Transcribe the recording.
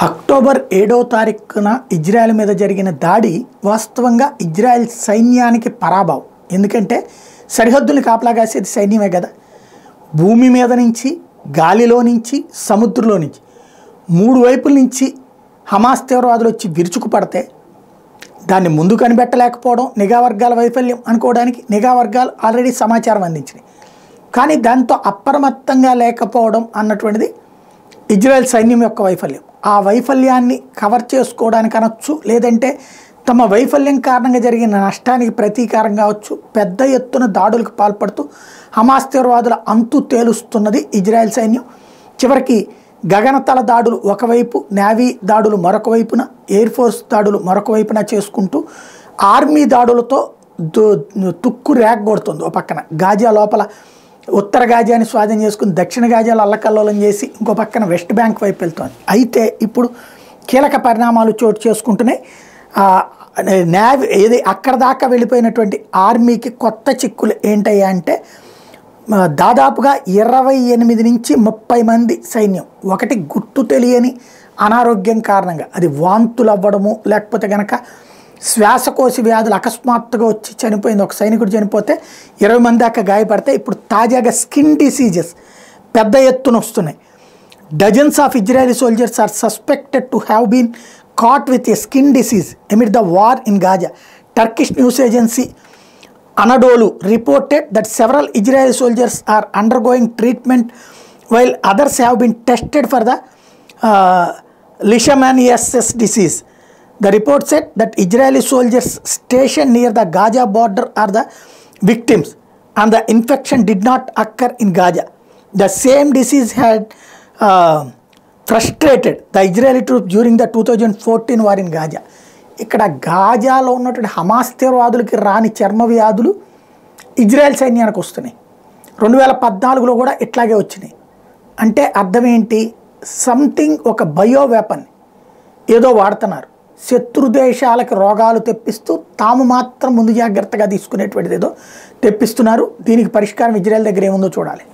October 7వ తారీఖున Israel మీద జరిగిన దాడి వాస్తవంగా ఇజ్రాయెల్ సైన్యానికి పరాభవం. ఎందుకంటే సరిహద్దుల్ని కాపలా కాసేది సైన్యమే కదా. భూమి మీద నుంచి, గాలిలో నుంచి, సముద్రంలో నుంచి మూడు వైపుల నుంచి హమాస్ తీవ్రవాదులు వచ్చి విరుచుకుపడితే దాన్ని ముందు కనిపెట్టలేకపోవడం నిఘా వర్గాల వైఫల్యం అనుకోవడానికి నిఘా వర్గాలు ఆల్రెడీ సమాచారం అందించినాయి. కానీ దాంతో అప్రమత్తంగా లేకపోవడం అన్నటువంటిది ఇజ్రాయెల్ సైన్యం యొక్క వైఫల్యం. ఆ వైఫల్యాన్ని కవర్ చేసుకోవడానికి అనొచ్చు, లేదంటే తమ వైఫల్యం కారణంగా జరిగిన నష్టానికి ప్రతీకారం కావచ్చు. పెద్ద ఎత్తున దాడులకు పాల్పడుతూ హమాస్ తీవ్రవాదుల అంతు తేలుస్తున్నది ఇజ్రాయెల్ సైన్యం. చివరికి గగనతల దాడులు ఒకవైపు, నేవీ దాడులు మరొక వైపున, ఎయిర్ ఫోర్స్ దాడులు మరొక వైపున చేసుకుంటూ ఆర్మీ దాడులతో తుక్కు రేగొడుతుంది. ఒక పక్కన గాజా లోపల ఉత్తర గాజాని స్వాధీనం చేసుకుని దక్షిణ గాజాలు అల్లకల్లోలం చేసి ఇంకో పక్కన వెస్ట్ బ్యాంక్ వైపు వెళ్తోంది. అయితే ఇప్పుడు కీలక పరిణామాలు చోటు చేసుకుంటున్నాయి. నేవీ ఏది అక్కడ దాకా వెళ్ళిపోయినటువంటి ఆర్మీకి కొత్త చిక్కులు ఏంటయ్యా అంటే దాదాపుగా 28 నుంచి 30 మంది సైన్యం ఒకటి గుర్తు తెలియని అనారోగ్యం కారణంగా, అది వాంతులు అవ్వడము లేకపోతే కనుక శ్వాసకోశ వ్యాధులు అకస్మాత్తుగా వచ్చి చనిపోయింది. ఒక సైనికుడు చనిపోతే 20 మంది దాకా గాయపడితే ఇప్పుడు తాజాగా స్కిన్ డిసీజెస్ పెద్ద ఎత్తున వస్తున్నాయి. Dozens of Israeli soldiers are suspected to have been caught with a skin disease amid the war in Gaza. Turkish news agency Anadolu reported that several Israeli soldiers are undergoing treatment while others have been tested for the leishmaniasis disease. The report said that Israeli soldiers stationed near the Gaza border are the victims and the infection did not occur in Gaza. The same disease had frustrated the Israeli troops during the 2014 war in Gaza. ఇక్కడ గాజాలో ఉన్నటువంటి Hamas తీవ్రవాదులకి రాని చర్మ వ్యాధులు Israel సైన్యానికి వస్తున్నాయి. 2014లో కూడా ఇట్లాగే వచ్చినాయి. అంటే అర్థం ఏంటి? సంథింగ్ ఒక బయో వెపన్ ఏదో వాడుతున్నారు. శత్రు దేశాలకు రోగాలు తెప్పిస్తూ తాము మాత్రం ముందు జాగ్రత్తగా తీసుకునేటువంటిది ఏదో తెప్పిస్తున్నారు. దీనికి పరిష్కారం ఇజ్రాయెల్ దగ్గర ఏముందో చూడాలి.